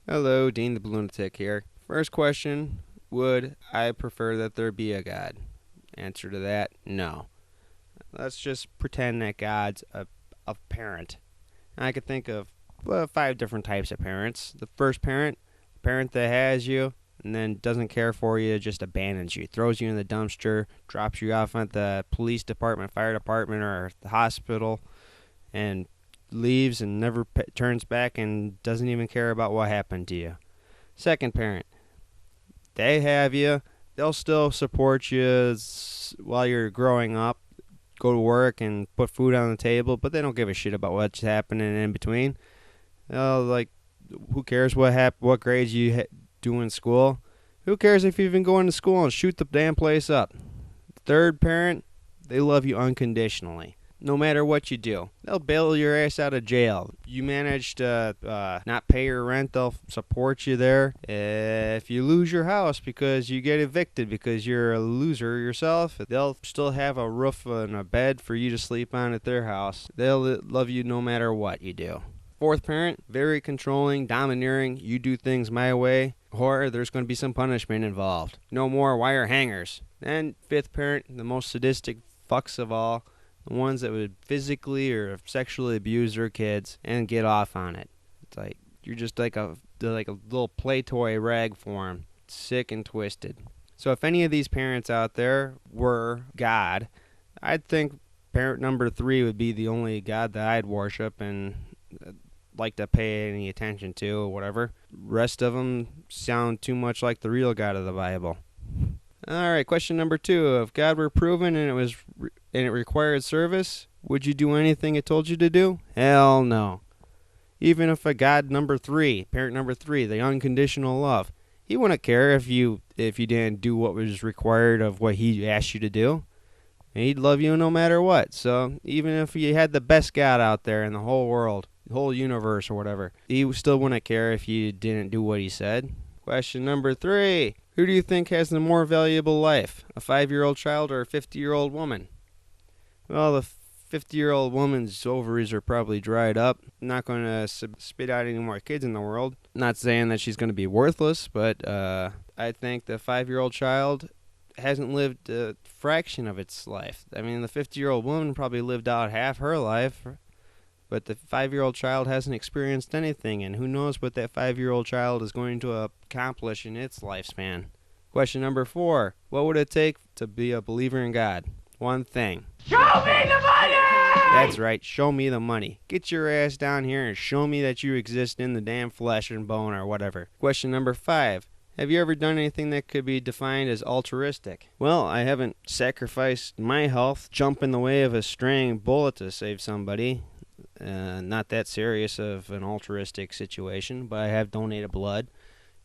Hello, Dean the Lunatic here. First question, would I prefer that there be a God? Answer to that, no. Let's just pretend that God's a parent. I could think of 5 different types of parents. The first parent, the parent that has you and then doesn't care for you, just abandons you, throws you in the dumpster, drops you off at the police department, fire department, or the hospital, and leaves and never turns back and doesn't even care about what happened to you. Second parent, they have you. They'll still support you while you're growing up, go to work and put food on the table, but they don't give a shit about what's happening in between. Like, who cares what grades you do in school? Who cares if you even go into school and shoot the damn place up? Third parent, they love you unconditionally. No matter what you do, they'll bail your ass out of jail. You manage to not pay your rent, they'll support you there. If you lose your house because you get evicted because you're a loser yourself, they'll still have a roof and a bed for you to sleep on at their house. They'll love you no matter what you do. Fourth parent, very controlling, domineering, you do things my way, or there's going to be some punishment involved. No more wire hangers. And fifth parent, the most sadistic fucks of all, the ones that would physically or sexually abuse their kids and get off on it. It's like you're just like a little play toy rag for them, sick and twisted. So if any of these parents out there were God, I'd think parent number 3 would be the only God that I'd worship and like to pay any attention to or whatever. Rest of them sound too much like the real God of the Bible. All right, question number 2. If God were proven and it required service, would you do anything it told you to do? Hell no. Even if a God number 3, parent number 3, the unconditional love, he wouldn't care if you didn't do what was required of what he asked you to do. And he'd love you no matter what. So even if you had the best God out there in the whole world, the whole universe or whatever, he still wouldn't care if you didn't do what he said. Question number 3. Who do you think has the more valuable life, a 5-year-old child or a 50-year-old woman? Well, the 50-year-old woman's ovaries are probably dried up. Not going to spit out any more kids in the world. Not saying that she's going to be worthless, but I think the 5-year-old child hasn't lived a fraction of its life. I mean, the 50-year-old woman probably lived out half her life, but the 5-year-old child hasn't experienced anything, and who knows what that 5-year-old child is going to accomplish in its lifespan. Question number 4. What would it take to be a believer in God? One thing. Show me the money! That's right, show me the money. Get your ass down here and show me that you exist in the damn flesh and bone or whatever. Question number 5. Have you ever done anything that could be defined as altruistic? Well, I haven't sacrificed my health, jump in the way of a straying bullet to save somebody. Not that serious of an altruistic situation, but I have donated blood,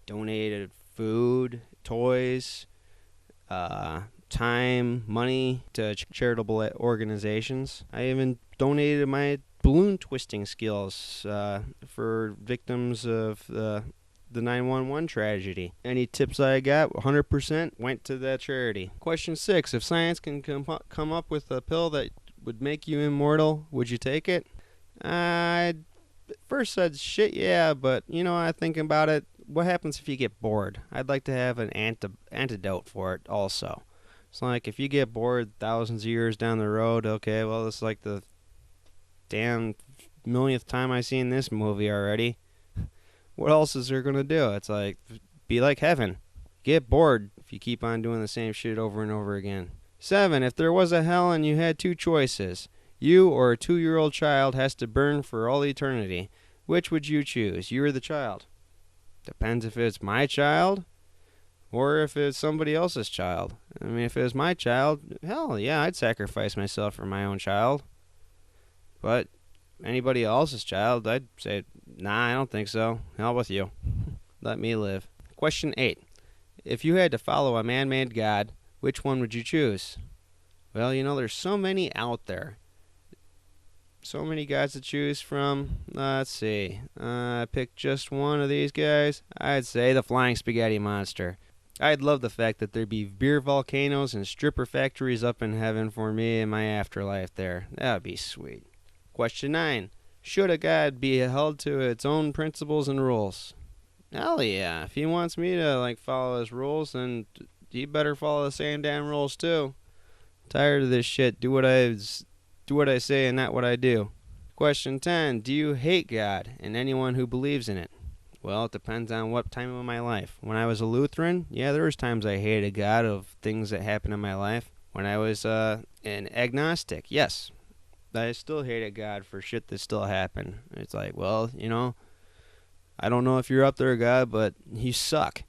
donated food, toys, time, money to charitable organizations. I even donated my balloon twisting skills for victims of the 911 tragedy. Any tips I got, 100% went to that charity. Question 6. If science can come up with a pill that would make you immortal, would you take it? I first said shit, yeah, but I think about it. What happens if you get bored? I'd like to have an antidote for it also. It's like if you get bored thousands of years down the road, okay, well, it's like the damn millionth time I've seen this movie already. What else is there going to do? It's like, be like heaven. Get bored if you keep on doing the same shit over and over again. 7. If there was a hell and you had 2 choices, you or a 2-year-old child has to burn for all eternity, which would you choose, you or the child? Depends if it's my child or if it's somebody else's child. I mean, if it was my child, hell yeah, I'd sacrifice myself for my own child. But anybody else's child, I'd say, nah, I don't think so. Hell with you. Let me live. Question 8. If you had to follow a man-made god, which one would you choose? Well, there's so many out there. So many guys to choose from. Let's see. Pick just one of these guys. I'd say the Flying Spaghetti Monster. I'd love the fact that there'd be beer volcanoes and stripper factories up in heaven for me in my afterlife there. That'd be sweet. Question 9. Should a god be held to its own principles and rules? Hell yeah. If he wants me to like follow his rules, then he better follow the same damn rules too. Tired of this shit. Do what I say and not what I do. Question 10. Do you hate God and anyone who believes in it? Well, it depends on what time of my life. When I was a Lutheran, yeah, there was times I hated God of things that happened in my life. When I was an agnostic, yes, I still hated God for shit that still happened. It's like, well, I don't know if you're up there, God, but you suck.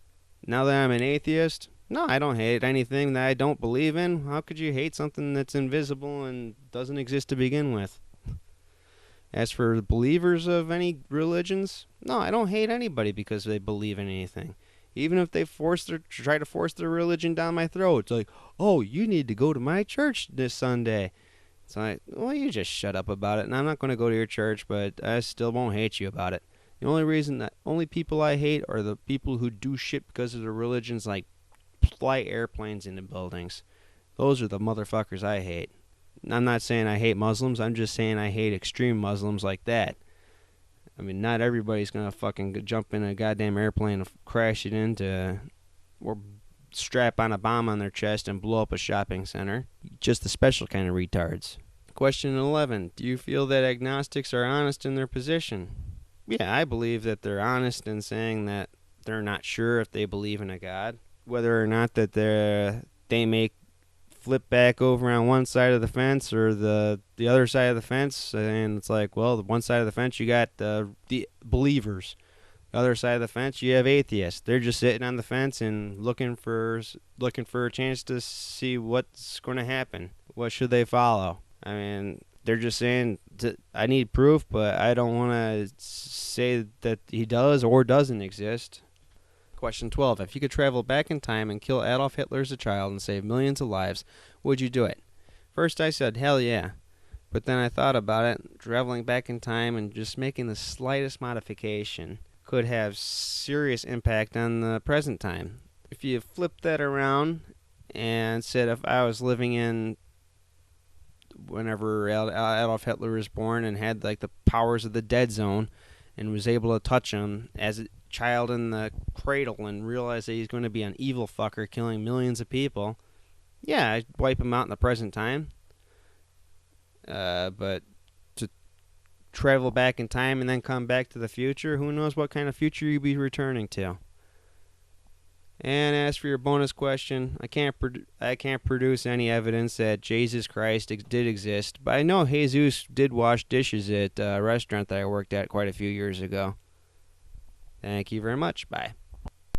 Now that I'm an atheist, no, I don't hate anything that I don't believe in. How could you hate something that's invisible and doesn't exist to begin with? As for believers of any religions, no, I don't hate anybody because they believe in anything. Even if they try to force their religion down my throat, it's like, oh, you need to go to my church this Sunday. It's like, well, you just shut up about it, and I'm not going to go to your church, but I still won't hate you about it. The only people I hate are the people who do shit because of their religions, like fly airplanes into buildings. Those are the motherfuckers I hate. I'm not saying I hate Muslims. I'm just saying I hate extreme Muslims like that. I mean, not everybody's gonna fucking jump in a goddamn airplane and crash it into, or strap on a bomb on their chest and blow up a shopping center. Just the special kind of retards. Question 11. Do you feel that agnostics are honest in their position? Yeah, I believe that they're honest in saying that they're not sure if they believe in a God. Whether or not that they may flip back over on one side of the fence or the other side of the fence, and it's like, well, the one side of the fence you got the believers, the other side of the fence you have atheists. They're just sitting on the fence and looking for a chance to see what's going to happen. What should they follow? I mean, they're just saying, I need proof, but I don't want to say that he does or doesn't exist. Question 12. If you could travel back in time and kill Adolf Hitler as a child and save millions of lives, would you do it? First I said, hell yeah. But then I thought about it. Traveling back in time and just making the slightest modification could have serious impact on the present time. If you flip that around and said if I was living in whenever Adolf Hitler was born and had like the powers of the dead zone and was able to touch him as a child in the cradle and realize that he's going to be an evil fucker killing millions of people, yeah, I'd wipe him out in the present time. But to travel back in time and then come back to the future, who knows what kind of future you'd be returning to. And as for your bonus question, I can't produce any evidence that Jesus Christ did exist, but I know Jesus did wash dishes at a restaurant that I worked at quite a few years ago. Thank you very much. Bye.